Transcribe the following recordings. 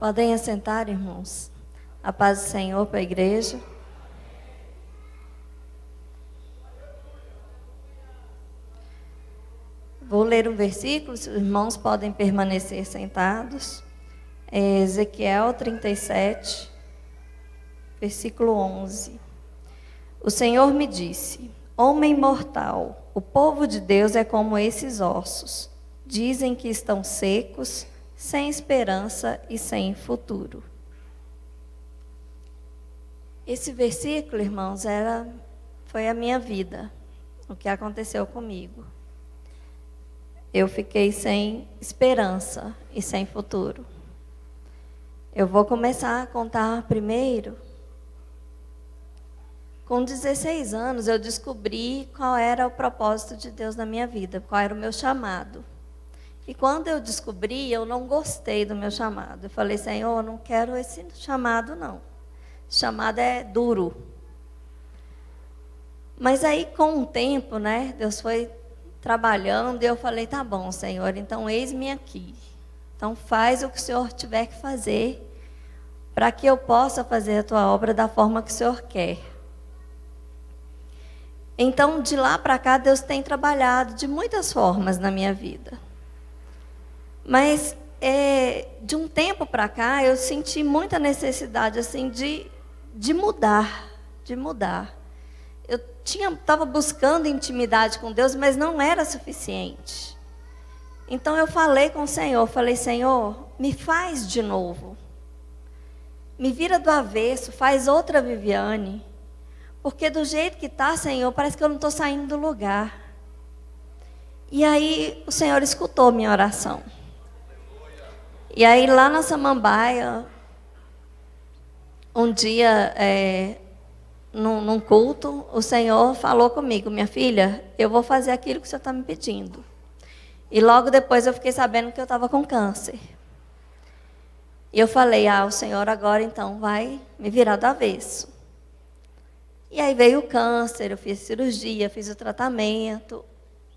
Podem assentar, irmãos. A paz do Senhor para a igreja. Vou ler um versículo, os irmãos podem permanecer sentados. Ezequiel 37, versículo 11. O Senhor me disse: homem mortal, o povo de Deus é como esses ossos. Dizem que estão secos, sem esperança e sem futuro. Esse versículo, irmãos, foi a minha vida, o que aconteceu comigo. Eu fiquei sem esperança e sem futuro. Eu vou começar a contar primeiro. Com 16 anos, eu descobri qual era o propósito de Deus na minha vida, qual era o meu chamado. E quando eu descobri, eu não gostei do meu chamado. Eu falei: Senhor, eu não quero esse chamado, não. Esse chamado é duro. Mas aí, com o tempo, Deus foi trabalhando e eu falei: tá bom, Senhor, então eis-me aqui. Então faz o que o Senhor tiver que fazer para que eu possa fazer a tua obra da forma que o Senhor quer. Então, de lá para cá, Deus tem trabalhado de muitas formas na minha vida. Mas, de um tempo para cá, eu senti muita necessidade assim, de mudar. Eu estava buscando intimidade com Deus, mas não era suficiente. Então, eu falei com o Senhor, Senhor, me faz de novo. Me vira do avesso, faz outra Viviane. Porque do jeito que está, Senhor, parece que eu não estou saindo do lugar. E aí, o Senhor escutou minha oração. E aí, lá na Samambaia, um dia, num culto, o Senhor falou comigo: minha filha, eu vou fazer aquilo que o Senhor está me pedindo. E logo depois eu fiquei sabendo que eu estava com câncer. E eu falei: o Senhor agora então vai me virar do avesso. E aí veio o câncer, eu fiz cirurgia, fiz o tratamento.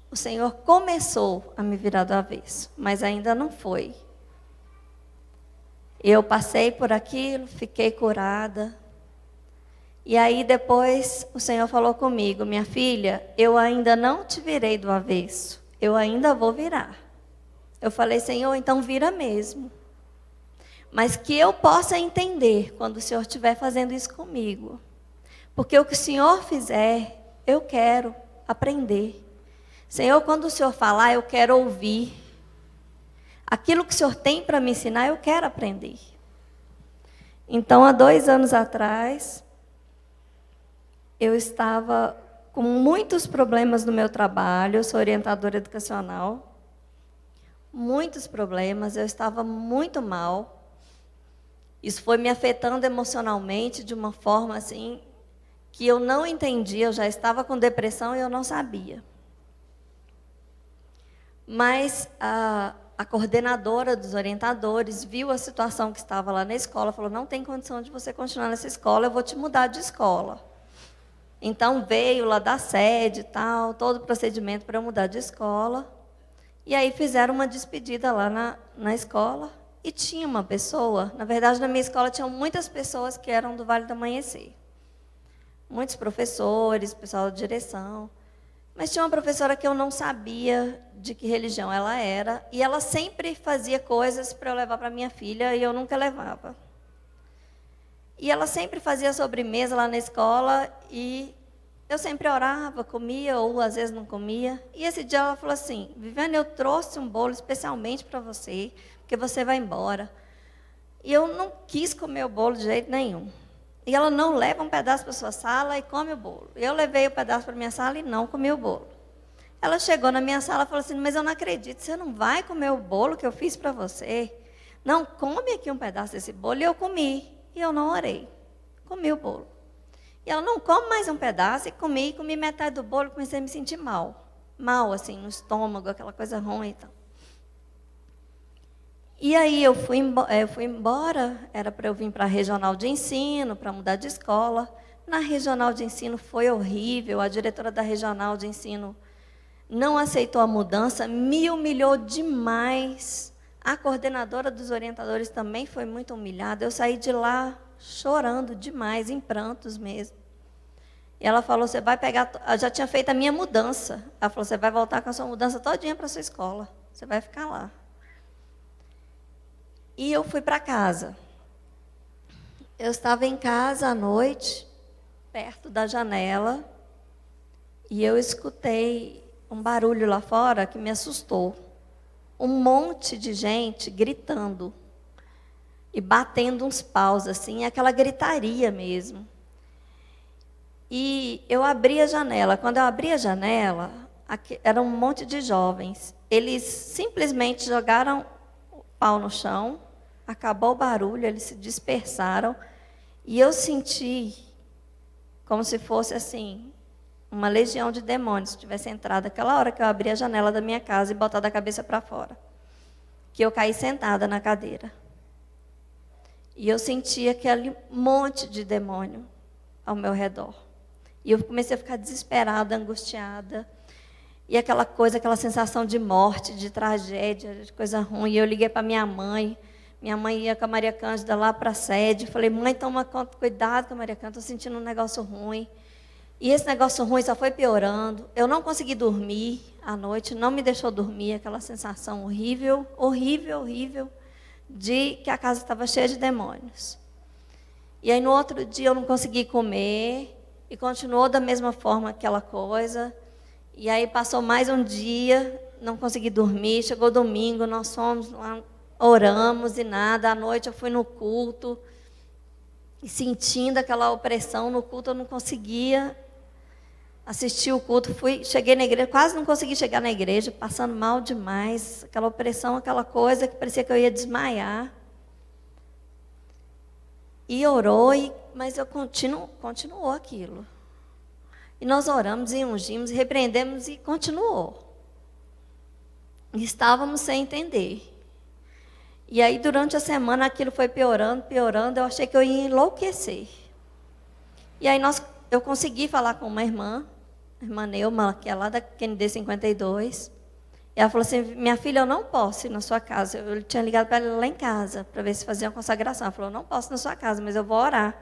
O Senhor começou a me virar do avesso, mas ainda não foi. Eu passei por aquilo, fiquei curada. E aí depois o Senhor falou comigo: minha filha, eu ainda não te virei do avesso, eu ainda vou virar. Eu falei: Senhor, então vira mesmo. Mas que eu possa entender quando o Senhor estiver fazendo isso comigo. Porque o que o Senhor fizer, eu quero aprender. Senhor, quando o Senhor falar, eu quero ouvir. Aquilo que o Senhor tem para me ensinar, eu quero aprender. Então, há 2 anos atrás, eu estava com muitos problemas no meu trabalho. Eu sou orientadora educacional. Muitos problemas, eu estava muito mal. Isso foi me afetando emocionalmente de uma forma assim que eu não entendia. Eu já estava com depressão e eu não sabia. Mas a coordenadora dos orientadores viu a situação que estava lá na escola, falou: não tem condição de você continuar nessa escola, eu vou te mudar de escola. Então veio lá da sede e tal, todo o procedimento para eu mudar de escola. E aí fizeram uma despedida lá na escola. E tinha uma pessoa, na verdade na minha escola tinham muitas pessoas que eram do Vale do Amanhecer. Muitos professores, pessoal da direção. Mas tinha uma professora que eu não sabia de que religião ela era. E ela sempre fazia coisas para eu levar para minha filha e eu nunca levava. E ela sempre fazia sobremesa lá na escola e eu sempre orava, comia ou às vezes não comia. E esse dia ela falou assim: Viviane, eu trouxe um bolo especialmente para você, porque você vai embora. E eu não quis comer o bolo de jeito nenhum. E ela: não, leva um pedaço para sua sala e come o bolo. Eu levei o pedaço para minha sala e não comi o bolo. Ela chegou na minha sala e falou assim: mas eu não acredito, você não vai comer o bolo que eu fiz para você? Não, come aqui um pedaço desse bolo. E eu comi. E eu não orei. Comi o bolo. E ela: não, come mais um pedaço. E comi metade do bolo e comecei a me sentir mal. Mal, assim, no estômago, aquela coisa ruim e tal. E aí eu fui embora, era para eu vir para a regional de ensino, para mudar de escola. Na regional de ensino foi horrível, a diretora da regional de ensino não aceitou a mudança, me humilhou demais. A coordenadora dos orientadores também foi muito humilhada. Eu saí de lá chorando demais, em prantos mesmo. E ela falou, você vai pegar... Eu já tinha feito a minha mudança. Ela falou, você vai voltar com a sua mudança todinha para a sua escola. Você vai ficar lá. E eu fui para casa. Eu estava em casa à noite, perto da janela, e eu escutei um barulho lá fora que me assustou. Um monte de gente gritando e batendo uns paus, assim, aquela gritaria mesmo. E eu abri a janela. Quando eu abri a janela, era um monte de jovens. Eles simplesmente jogaram o pau no chão, acabou o barulho, eles se dispersaram. E eu senti como se fosse assim, uma legião de demônios tivesse entrado aquela hora que eu abri a janela da minha casa e botado a cabeça para fora. Que eu caí sentada na cadeira. E eu senti aquele monte de demônio ao meu redor. E eu comecei a ficar desesperada, angustiada. E aquela coisa, aquela sensação de morte, de tragédia, de coisa ruim. E eu liguei para minha mãe. Minha mãe ia com a Maria Cândida lá para a sede. Falei, mãe, toma conta, cuidado com a Maria Cândida, estou sentindo um negócio ruim. E esse negócio ruim só foi piorando. Eu não consegui dormir à noite, não me deixou dormir, aquela sensação horrível, horrível, horrível, de que a casa estava cheia de demônios. E aí no outro dia eu não consegui comer, e continuou da mesma forma aquela coisa. E aí passou mais um dia, não consegui dormir, chegou domingo, nós fomos lá, oramos e nada. À noite eu fui no culto, e sentindo aquela opressão no culto, eu não conseguia assistir o culto. Cheguei na igreja, quase não consegui chegar na igreja, passando mal demais, aquela opressão, aquela coisa que parecia que eu ia desmaiar. E orou, mas eu continuou aquilo. E nós oramos e ungimos, repreendemos e continuou. E estávamos sem entender. E aí, durante a semana, aquilo foi piorando, piorando. Eu achei que eu ia enlouquecer. E aí, eu consegui falar com uma irmã Neuma, que é lá da QND 52. E ela falou assim, minha filha, eu não posso ir na sua casa. Eu tinha ligado para ela lá em casa, para ver se fazia uma consagração. Ela falou, eu não posso ir na sua casa, mas eu vou orar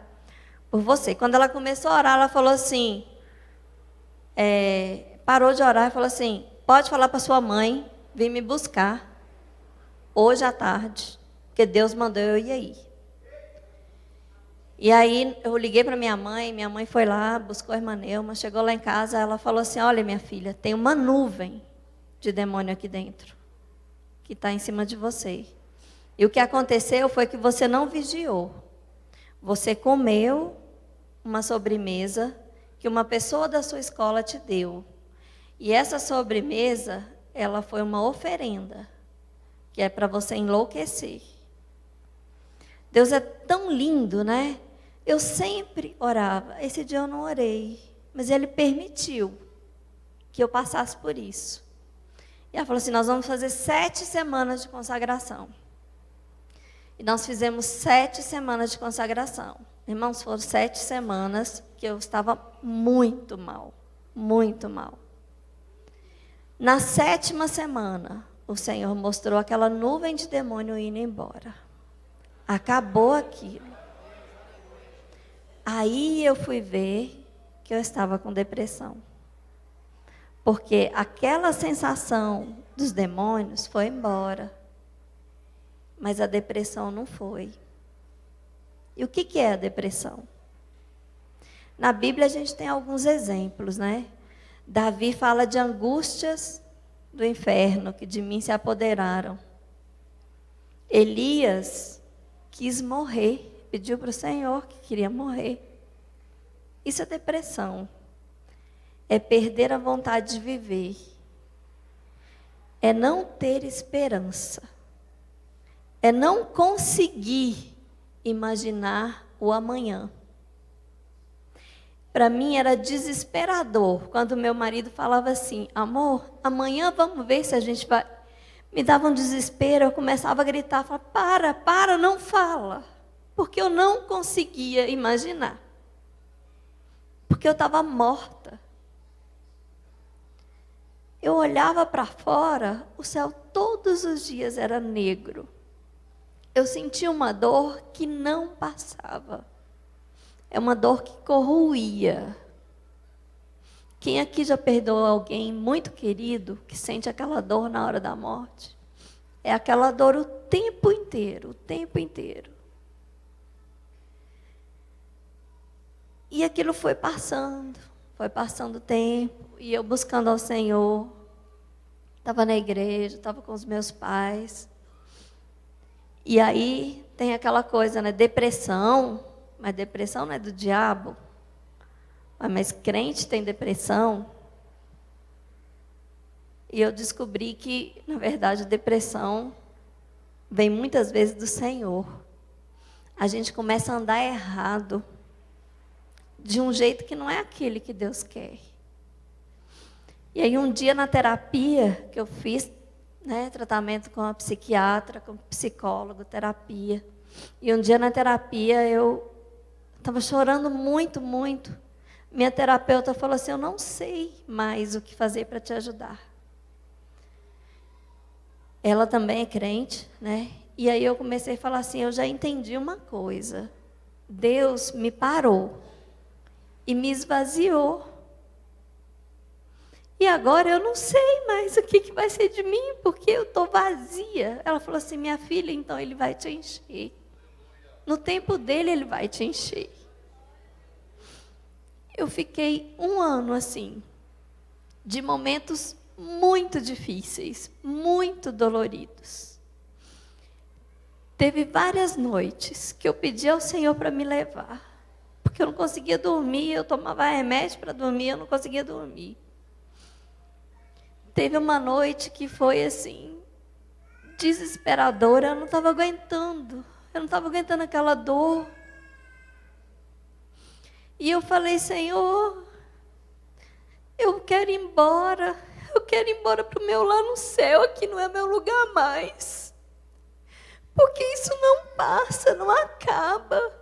por você. Quando ela começou a orar, ela falou assim, parou de orar e falou assim, pode falar para sua mãe vir me buscar hoje à tarde, porque Deus mandou eu ir aí. E aí eu liguei para minha mãe foi lá, buscou a irmã Neuma, chegou lá em casa, ela falou assim, olha minha filha, tem uma nuvem de demônio aqui dentro, que está em cima de você. E o que aconteceu foi que você não vigiou. Você comeu uma sobremesa que uma pessoa da sua escola te deu. E essa sobremesa, ela foi uma oferenda, que é para você enlouquecer. Deus é tão lindo, né? Eu sempre orava. Esse dia eu não orei, mas Ele permitiu que eu passasse por isso. E ela falou assim, nós vamos fazer 7 semanas de consagração. E nós fizemos 7 semanas de consagração. Irmãos, foram 7 semanas que eu estava muito mal, muito mal. Na 7ª semana, o Senhor mostrou aquela nuvem de demônio indo embora. Acabou aquilo. Aí eu fui ver que eu estava com depressão. Porque aquela sensação dos demônios foi embora. Mas a depressão não foi. E o que é a depressão? Na Bíblia a gente tem alguns exemplos, né? Davi fala de angústias do inferno que de mim se apoderaram. Elias quis morrer, pediu para o Senhor que queria morrer. Isso é depressão. É perder a vontade de viver. É não ter esperança. É não conseguir imaginar o amanhã. Para mim era desesperador quando meu marido falava assim, amor, amanhã vamos ver se a gente vai... Me dava um desespero, eu começava a gritar, falava, para, não fala. Porque eu não conseguia imaginar. Porque eu estava morta. Eu olhava para fora, o céu todos os dias era negro. Eu sentia uma dor que não passava. É uma dor que corroía. Quem aqui já perdoou alguém muito querido, que sente aquela dor na hora da morte? É aquela dor o tempo inteiro, o tempo inteiro. E aquilo foi passando o tempo, e eu buscando ao Senhor. Estava na igreja, estava com os meus pais. E aí tem aquela coisa, né? Depressão, mas depressão não é do diabo. Mas crente tem depressão. E eu descobri que, na verdade, a depressão vem muitas vezes do Senhor. A gente começa a andar errado, de um jeito que não é aquele que Deus quer. E aí um dia na terapia que eu fiz, né, tratamento com a psiquiatra, com psicólogo, terapia. E um dia na terapia eu estava chorando muito, muito. Minha terapeuta falou assim: eu não sei mais o que fazer para te ajudar. Ela também é crente, né? E aí eu comecei a falar assim: eu já entendi uma coisa. Deus me parou e me esvaziou. E agora eu não sei mais o que vai ser de mim, porque eu estou vazia. Ela falou assim: minha filha, então ele vai te encher. No tempo dele, ele vai te encher. Eu fiquei um ano assim, de momentos muito difíceis, muito doloridos. Teve várias noites que eu pedi ao Senhor para me levar, porque eu não conseguia dormir, eu tomava remédio para dormir, eu não conseguia dormir. Teve uma noite que foi assim, desesperadora, eu não estava aguentando aquela dor. E eu falei: Senhor, eu quero ir embora para o meu lá no céu, aqui não é meu lugar mais. Porque isso não passa, não acaba.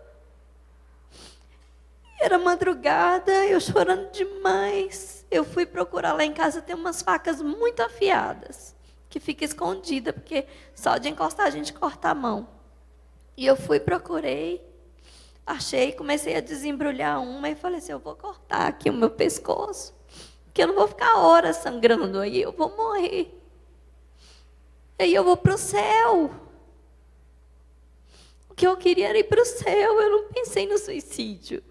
Era madrugada, eu chorando demais. Eu fui procurar lá em casa, tem umas facas muito afiadas, que fica escondida, porque só de encostar a gente corta a mão. E eu fui, procurei, achei, comecei a desembrulhar uma e falei assim: eu vou cortar aqui o meu pescoço, porque eu não vou ficar horas sangrando aí, eu vou morrer. Aí eu vou para o céu. O que eu queria era ir para o céu, eu não pensei no suicídio.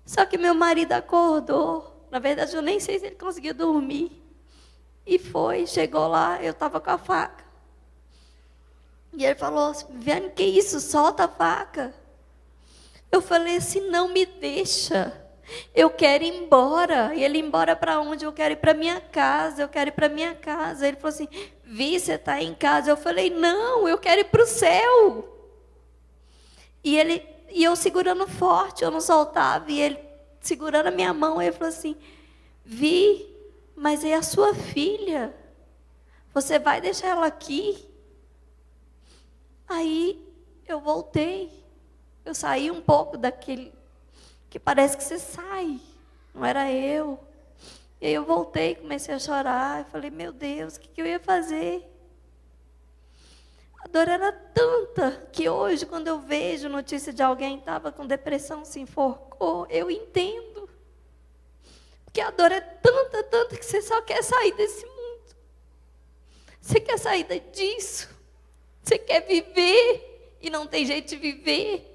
Só que meu marido acordou. Na verdade, eu nem sei se ele conseguia dormir. E chegou lá, eu estava com a faca. E ele falou: Viviane, que isso? Solta a faca. Eu falei assim: não me deixa. Eu quero ir embora. E ele: embora para onde? Eu quero ir para minha casa. Eu quero ir para minha casa. Ele falou assim: Vi, você está em casa. Eu falei: não, eu quero ir para o céu. E eu segurando forte, eu não soltava. E ele segurando a minha mão. Ele falou assim: Vi, mas é a sua filha. Você vai deixar ela aqui? Aí eu voltei. Eu saí um pouco daquele que parece que você sai. Não era eu. E aí eu voltei, comecei a chorar. Eu falei: meu Deus, o que eu ia fazer? A dor era tanta que hoje, quando eu vejo notícia de alguém que estava com depressão, se enforcou, eu entendo. Porque a dor é tanta, tanta, que você só quer sair desse mundo. Você quer sair disso. Você quer viver e não tem jeito de viver.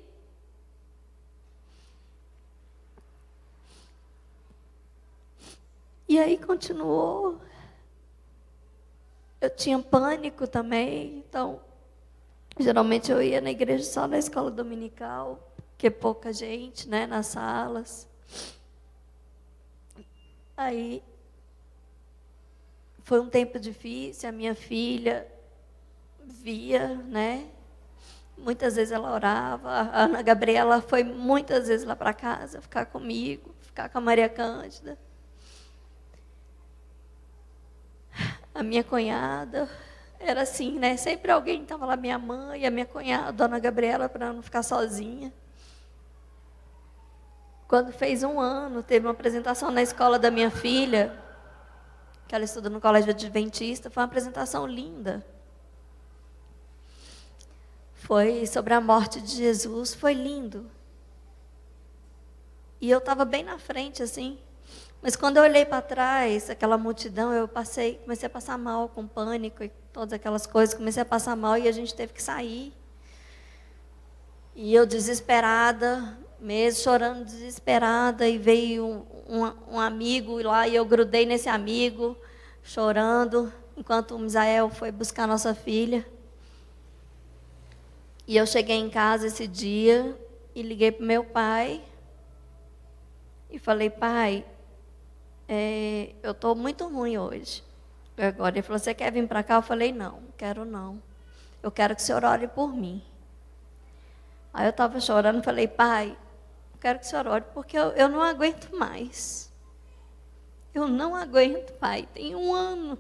E aí continuou. Eu tinha pânico também, então geralmente eu ia na igreja só na escola dominical, porque pouca gente, né, nas salas. Aí foi um tempo difícil, a minha filha via, né? Muitas vezes ela orava. A Ana Gabriela foi muitas vezes lá para casa ficar comigo, ficar com a Maria Cândida. A minha cunhada era assim, né? Sempre alguém estava lá, minha mãe, a minha cunhada, a Dona Gabriela, para não ficar sozinha. Quando fez 1 ano, teve uma apresentação na escola da minha filha. que ela estuda no colégio adventista. Foi uma apresentação linda. Foi sobre a morte de Jesus, foi lindo. E eu estava bem na frente, assim. Mas quando eu olhei para trás, aquela multidão, comecei a passar mal, com pânico e todas aquelas coisas. Comecei a passar mal e a gente teve que sair. E eu desesperada, mesmo chorando desesperada, e veio um amigo lá, e eu grudei nesse amigo, chorando, enquanto o Misael foi buscar nossa filha. E eu cheguei em casa esse dia e liguei para o meu pai e falei: pai, eu estou muito ruim hoje. Agora ele falou: você quer vir para cá? Eu falei: não, quero não. Eu quero que o senhor ore por mim. Aí eu estava chorando e falei: pai, eu quero que o senhor ore porque eu não aguento mais. Eu não aguento, pai. Tem um ano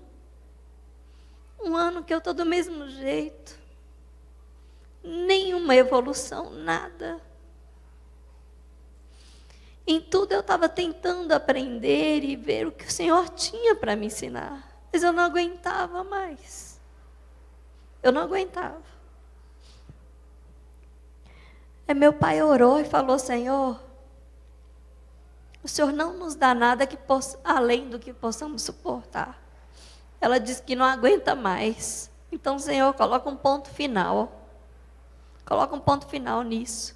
que eu estou do mesmo jeito. Nenhuma evolução, nada. Em tudo eu estava tentando aprender e ver o que o Senhor tinha para me ensinar. Mas eu não aguentava mais. Eu não aguentava. Aí meu pai orou e falou: Senhor, o Senhor não nos dá nada além do que possamos suportar. Ela disse que não aguenta mais. Então, Senhor, coloca um ponto final. Coloca um ponto final nisso.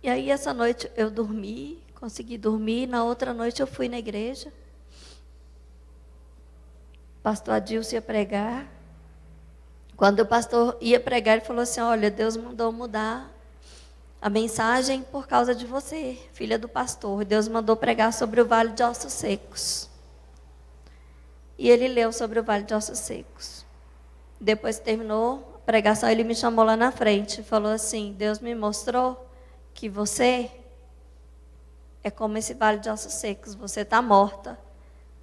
E aí, essa noite eu dormi, consegui dormir. Na outra noite eu fui na igreja. O pastor Adilson ia pregar. Quando o pastor ia pregar, ele falou assim: olha, Deus mandou mudar a mensagem por causa de você, filha do pastor. Deus mandou pregar sobre o Vale de Ossos Secos. E ele leu sobre o Vale de Ossos Secos. Depois que terminou a pregação, ele me chamou lá na frente e falou assim: Deus me mostrou que você é como esse vale de ossos secos. Você está morta.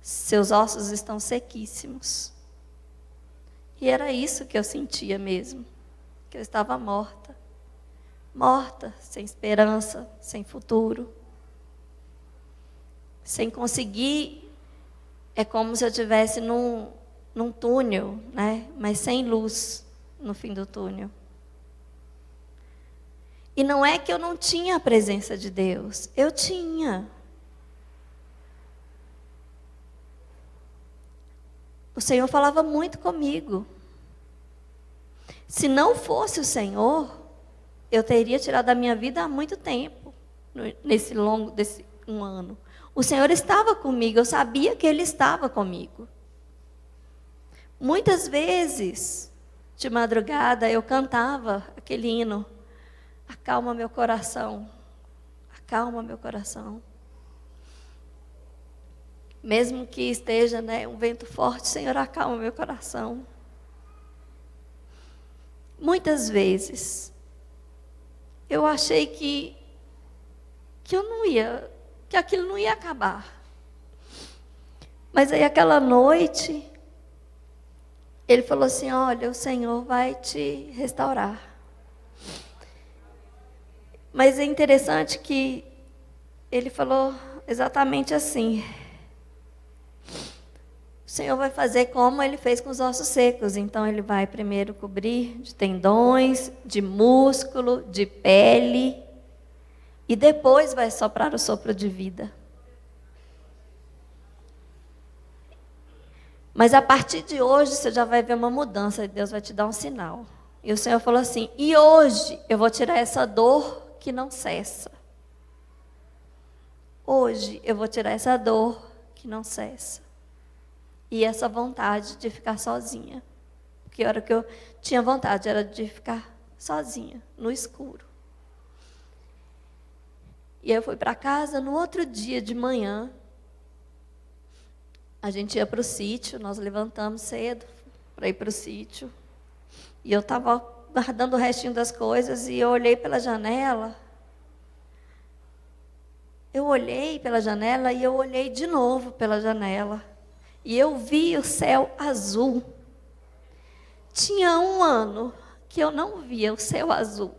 Seus ossos estão sequíssimos. E era isso que eu sentia mesmo. Que eu estava morta. Morta, sem esperança, sem futuro. Sem conseguir. É como se eu estivesse num túnel, né? Mas sem luz no fim do túnel. E não é que eu não tinha a presença de Deus. Eu tinha. O Senhor falava muito comigo. Se não fosse o Senhor, eu teria tirado a minha vida há muito tempo. Desse um ano. O Senhor estava comigo. Eu sabia que Ele estava comigo. Muitas vezes, de madrugada, eu cantava aquele hino: acalma meu coração, acalma meu coração. Mesmo que esteja, um vento forte, Senhor, acalma meu coração. Muitas vezes, eu achei que eu não ia, que aquilo não ia acabar. Mas aí aquela noite, Ele falou assim: olha, o Senhor vai te restaurar. Mas é interessante que Ele falou exatamente assim: o Senhor vai fazer como Ele fez com os ossos secos. Então Ele vai primeiro cobrir de tendões, de músculo, de pele, e depois vai soprar o sopro de vida. Mas a partir de hoje você já vai ver uma mudança, Deus vai te dar um sinal. E o Senhor falou assim: e hoje eu vou tirar essa dor que não cessa. Hoje eu vou tirar essa dor que não cessa. E essa vontade de ficar sozinha. Porque a hora que eu tinha vontade era de ficar sozinha, no escuro. E eu fui para casa. No outro dia de manhã, a gente ia para o sítio. Nós levantamos cedo para ir para o sítio. E eu estava guardando o restinho das coisas e eu olhei pela janela. Eu olhei pela janela e eu olhei de novo pela janela. E eu vi o céu azul. Tinha um ano que eu não via o céu azul.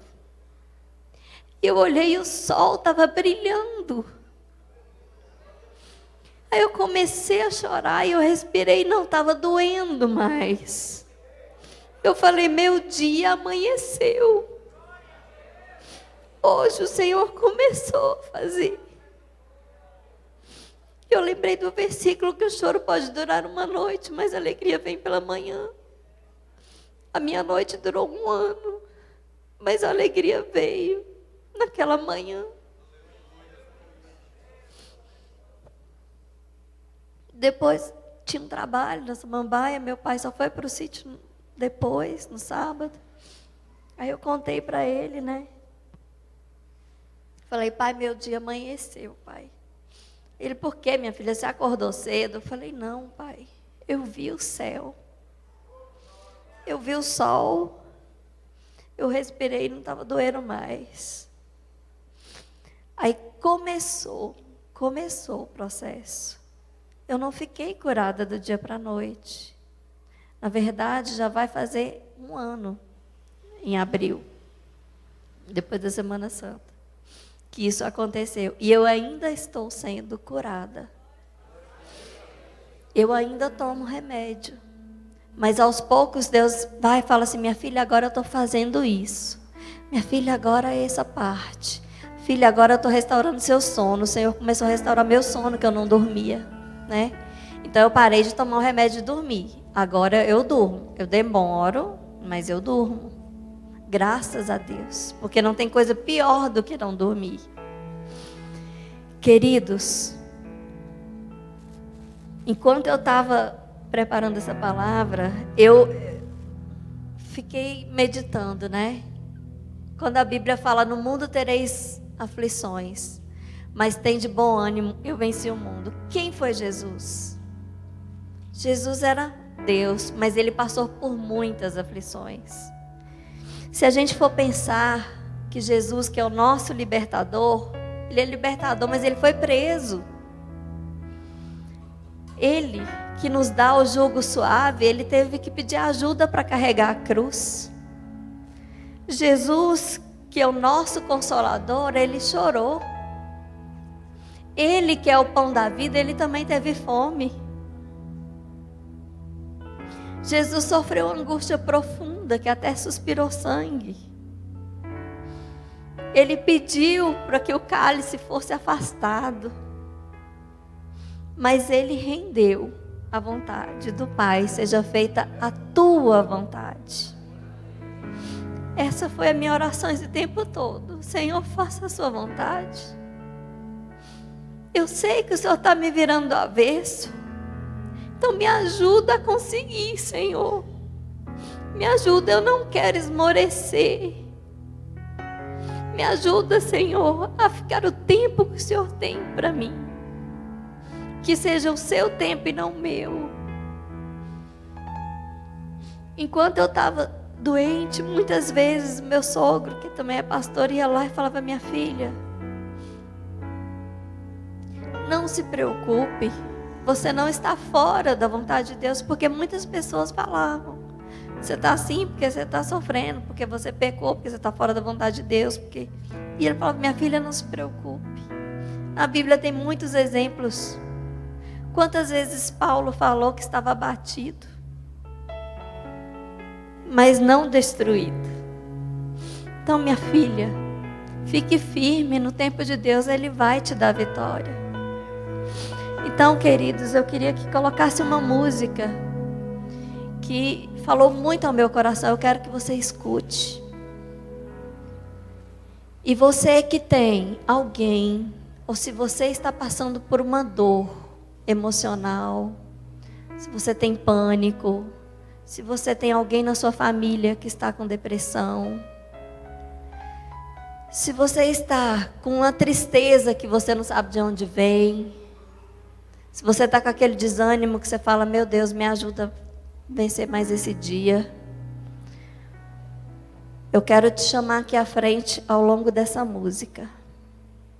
Eu olhei e o sol estava brilhando. Aí eu comecei a chorar e eu respirei, não estava doendo mais. Eu falei, meu dia amanheceu. Hoje o Senhor começou a fazer. Eu lembrei do versículo que o choro pode durar uma noite, mas a alegria vem pela manhã. A minha noite durou 1 ano, mas a alegria veio naquela manhã. Depois tinha um trabalho na Samambaia, meu pai só foi para o sítio depois, no sábado. Aí eu contei para ele, né? Falei, pai, meu dia amanheceu, pai. Ele, por quê, minha filha? Você acordou cedo? Eu falei, não, pai. Eu vi o céu. Eu vi o sol. Eu respirei e não estava doendo mais. Aí começou o processo. Eu não fiquei curada do dia para a noite. Na verdade, já vai fazer 1 ano, em abril, depois da Semana Santa, que isso aconteceu. E eu ainda estou sendo curada. Eu ainda tomo remédio. Mas aos poucos Deus vai e fala assim, minha filha, agora eu estou fazendo isso. Minha filha, agora é essa parte. Filha, agora eu estou restaurando seu sono. O Senhor começou a restaurar meu sono, que eu não dormia, né? Então eu parei de tomar o remédio e dormir. Agora eu durmo. Eu demoro, mas eu durmo. Graças a Deus. Porque não tem coisa pior do que não dormir. Queridos, enquanto eu estava preparando essa palavra, eu fiquei meditando, né? Quando a Bíblia fala, no mundo tereis aflições, mas tem de bom ânimo, eu venci o mundo. Quem foi Jesus? Jesus era Deus, mas ele passou por muitas aflições. Se a gente for pensar que Jesus, que é o nosso libertador, ele é libertador, mas ele foi preso. Ele, que nos dá o jugo suave, ele teve que pedir ajuda para carregar a cruz. Jesus, que é o nosso consolador, ele chorou. Ele, que é o pão da vida, ele também teve fome. Jesus sofreu angústia profunda, que até suspirou sangue. Ele pediu para que o cálice fosse afastado. Mas ele rendeu a vontade do Pai, seja feita a tua vontade. Essa foi a minha oração esse tempo todo. Senhor, faça a sua vontade. Eu sei que o Senhor está me virando do avesso. Então me ajuda a conseguir, Senhor. Me ajuda, eu não quero esmorecer. Me ajuda, Senhor, a ficar o tempo que o Senhor tem para mim. Que seja o seu tempo e não o meu. Enquanto eu estava doente, muitas vezes meu sogro, que também é pastor, ia lá e falava, minha filha, não se preocupe, você não está fora da vontade de Deus, porque muitas pessoas falavam, você está assim porque você está sofrendo, porque você pecou, porque você está fora da vontade de Deus, porque... E ele falava, minha filha, não se preocupe. Na Bíblia tem muitos exemplos. Quantas vezes Paulo falou que estava abatido, mas não destruído. Então, minha filha, fique firme, no tempo de Deus Ele vai te dar vitória. Então, queridos, eu queria que colocasse uma música que falou muito ao meu coração, eu quero que você escute. E você que tem alguém, ou se você está passando por uma dor emocional, se você tem pânico, se você tem alguém na sua família que está com depressão, se você está com uma tristeza que você não sabe de onde vem, se você está com aquele desânimo que você fala, meu Deus, me ajuda a vencer mais esse dia, eu quero te chamar aqui à frente ao longo dessa música,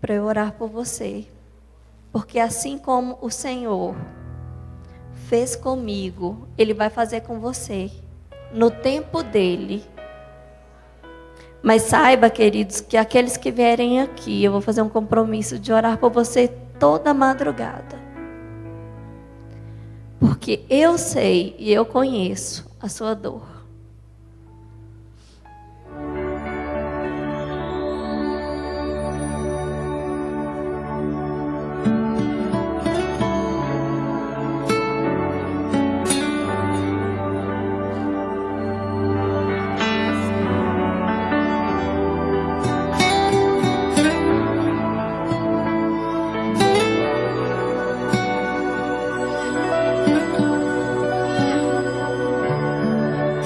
para eu orar por você. Porque assim como o Senhor fez comigo, Ele vai fazer com você, no tempo dEle. Mas saiba, queridos, que aqueles que vierem aqui, eu vou fazer um compromisso de orar por você toda madrugada. porque eu sei e eu conheço a sua dor.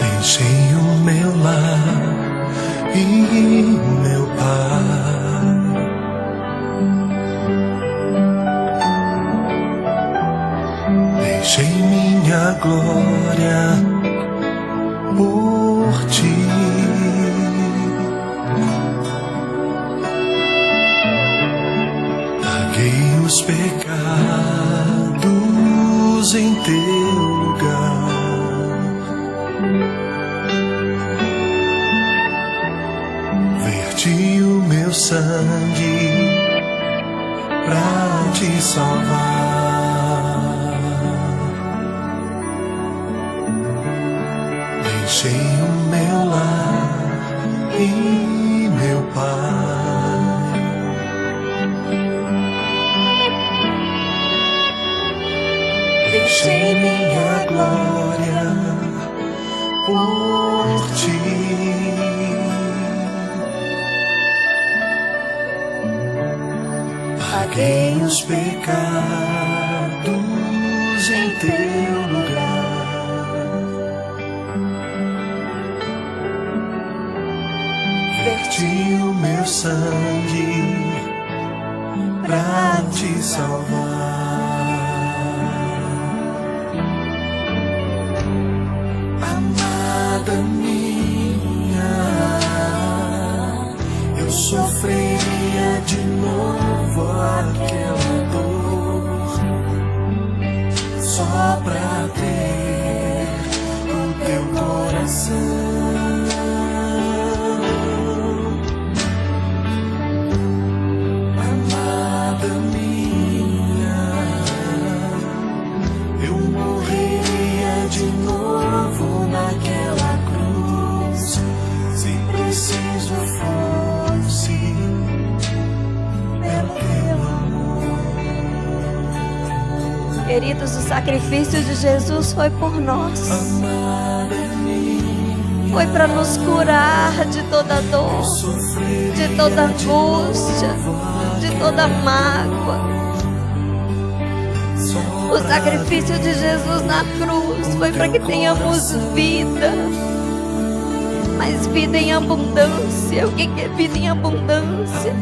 Deixei o meu lar e meu pai, deixei minha glória por ti. Paguei os pecados em teu lugar. Verti o meu sangue pra te salvar. Deixei o meu lar e meu pai, deixei minha glória por ti. Paguei os pecados em teu lugar. Verti o meu sangue pra te salvar. Amada minha, eu sofreria de novo aquela dor só pra ter o teu coração. Amada minha, eu morreria de novo naquela cruz se preciso fosse pelo teu amor. Queridos, o sacrifício de Jesus foi por nós. Amada minha, Foi para nos curar de toda dor, de toda angústia, de toda mágoa. O sacrifício de Jesus na cruz foi para que tenhamos vida, mas vida em abundância. O que é vida em abundância?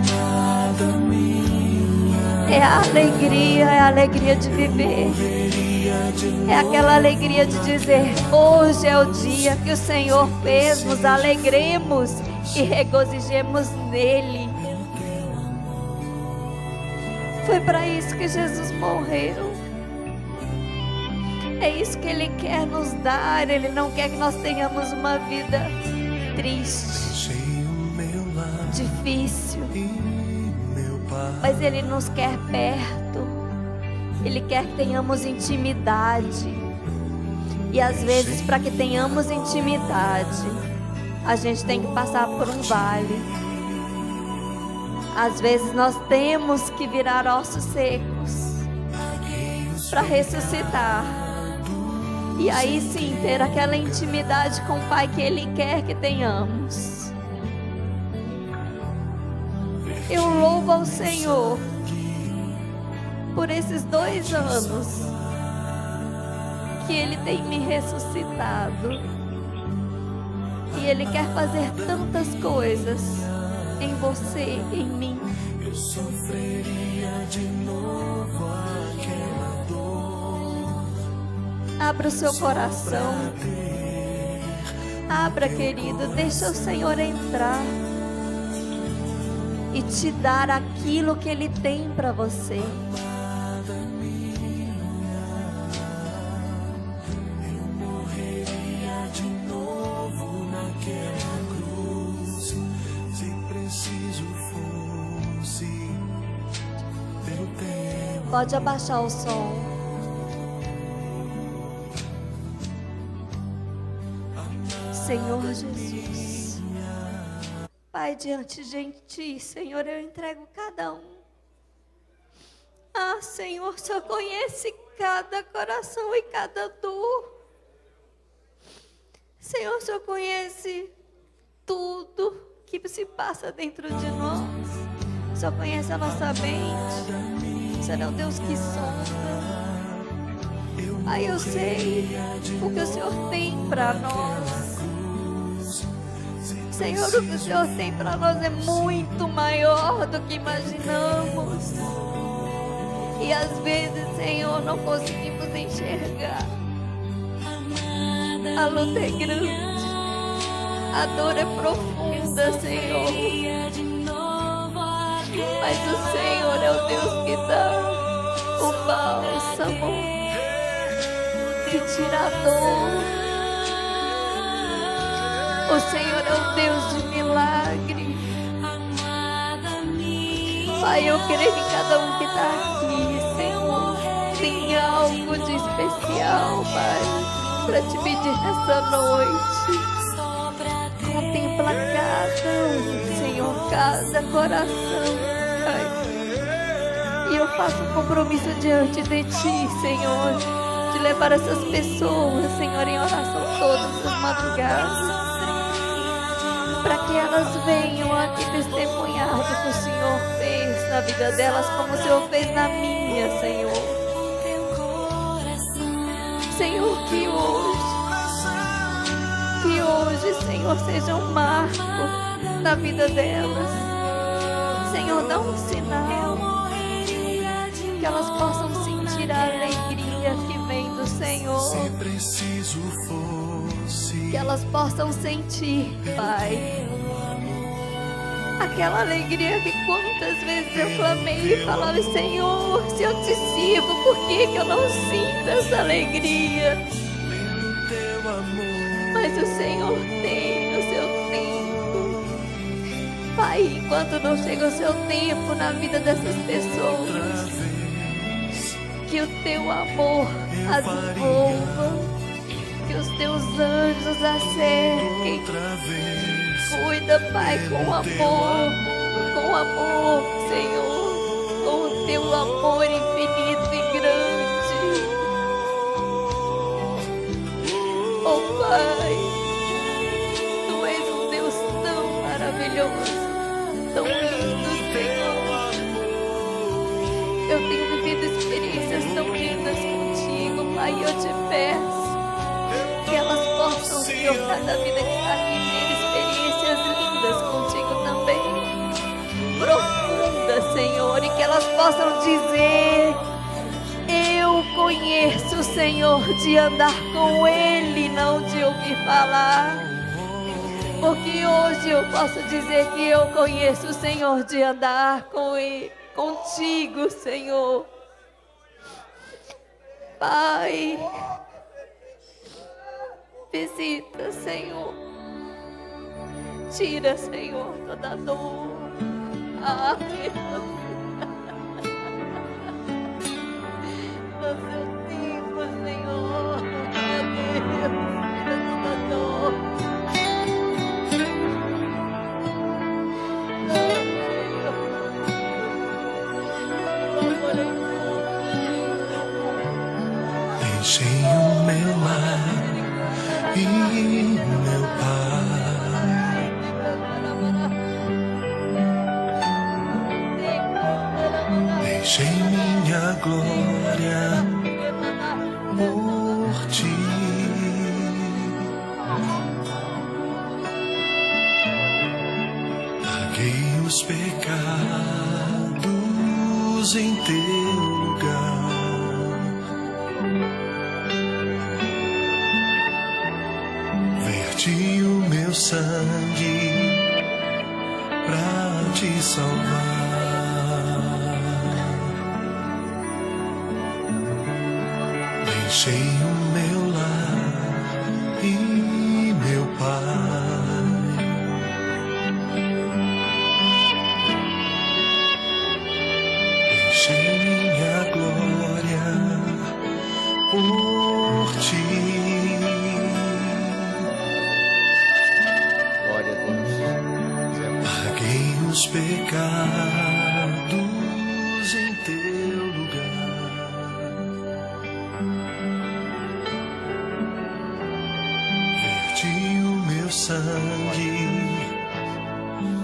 É a alegria de viver. É aquela alegria de dizer: hoje é o dia que o Senhor fez, nos alegremos e regozijemos nele. Foi para isso que Jesus morreu. É isso que Ele quer nos dar. Ele não quer que nós tenhamos uma vida triste, difícil, mas Ele nos quer perto. Ele quer que tenhamos intimidade. E às vezes, para que tenhamos intimidade, a gente tem que passar por um vale. Às vezes nós temos que virar ossos secos para ressuscitar. E aí sim ter aquela intimidade com o Pai que Ele quer que tenhamos. Eu louvo ao Senhor por esses 2 anos que Ele tem me ressuscitado. E Ele quer fazer tantas coisas em você, em mim. Eu sofreria de novo aquela dor. Abra o seu coração. Abra, querido. Deixa o Senhor entrar e te dar aquilo que Ele tem para você. Pode abaixar o som. Senhor Jesus. Pai, diante de Ti, Senhor, eu entrego cada um. Ah, Senhor, o Senhor conhece cada coração e cada dor. Senhor, o Senhor conhece tudo que se passa dentro de nós. O Senhor conhece a nossa mente. O Senhor é um Deus que sonda. Pai, eu sei o que o Senhor tem para nós. Senhor, o que o Senhor tem para nós é muito maior do que imaginamos. E às vezes, Senhor, não conseguimos enxergar. A luta é grande, a dor é profunda, Senhor. Mas o Senhor é o Deus que dá o bálsamo, que tira a dor. O Senhor é o Deus de milagre. Pai, eu creio que cada um que está aqui, Senhor, tem algo de especial, Pai, para te pedir nessa noite. Contempla cada um, Senhor, cada coração, Pai. E eu faço um compromisso diante de Ti, Senhor, de levar essas pessoas, Senhor, em oração todas as madrugadas, para que elas venham aqui testemunhar do que o Senhor fez na vida delas, como o Senhor fez na minha, Senhor. Senhor, que hoje, Senhor, seja um marco na vida delas. Senhor, dá um sinal, que elas possam sentir a alegria que vem do Senhor. Se preciso fosse, Que elas possam sentir, Pai, aquela alegria que quantas vezes eu clamei e falava: Senhor, se eu te sirvo, por que eu não sinto essa alegria? pelo teu amor, Mas o Senhor tem o seu tempo. Pai, enquanto não chega o seu tempo na vida dessas pessoas, que o teu amor as envolva, que os teus anjos a cerquem. outra vez, Cuida, Pai, com amor, Senhor, com o teu amor infinito e grande. Oh, Pai, Tu és um Deus tão maravilhoso, tão lindo, Senhor. Eu tenho vivido experiências tão lindas contigo, Pai, e eu te peço que elas possam, Senhor, cada vida que está aqui, ter experiências lindas contigo também, profundas, Senhor, e que elas possam dizer: eu conheço o Senhor de andar com Ele, não de ouvir falar. Porque hoje eu posso dizer que eu conheço o Senhor de andar com Ele, contigo, Senhor. Pai, visita, Senhor. Tira, Senhor, toda dor. Ah, Deus. No seu tempo, Senhor. Ah, Deus. Tira toda dor. deixei o meu lar e meu pai, deixei minha glória por Ti. Paguei os pecados em Teu lugar. Verti o meu sangue pra Te salvar. Deixei o meu lar e meu pai, deixei minha glória por Ti. meus pecados em teu lugar. Verti o meu sangue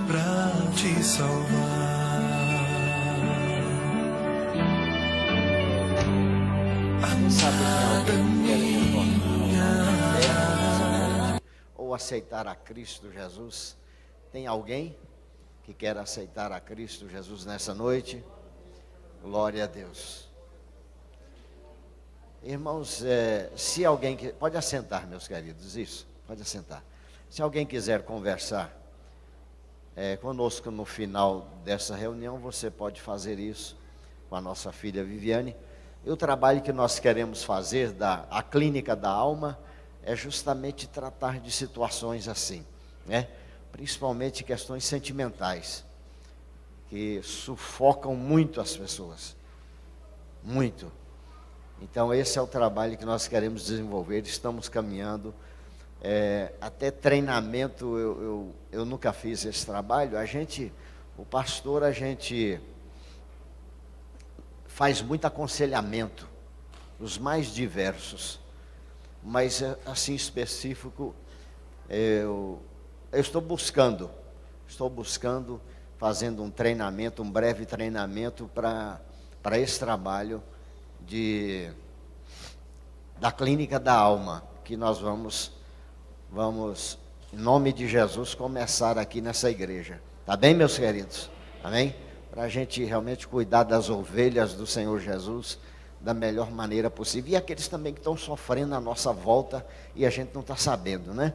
pra te salvar. Quem sabe tem alguém que quer retornar ou aceitar a Cristo Jesus? Tem alguém que quer aceitar a Cristo Jesus nessa noite? Glória a Deus. Irmãos, se alguém pode assentar, meus queridos, isso, pode assentar. Se alguém quiser conversar conosco no final dessa reunião, você pode fazer isso com a nossa filha Viviane. E o trabalho que nós queremos fazer a Clínica da Alma é justamente tratar de situações assim, né? Principalmente questões sentimentais, que sufocam muito as pessoas, muito. Então esse é o trabalho que nós queremos desenvolver, estamos caminhando, até treinamento, eu nunca fiz esse trabalho, o pastor, a gente faz muito aconselhamento, os mais diversos, mas assim específico, eu estou buscando, fazendo um treinamento, um breve treinamento para esse trabalho da Clínica da Alma, que nós vamos, em nome de Jesus, começar aqui nessa igreja. Tá bem, meus queridos? Amém? Para a gente realmente cuidar das ovelhas do Senhor Jesus da melhor maneira possível. E aqueles também que estão sofrendo à nossa volta e a gente não está sabendo, né?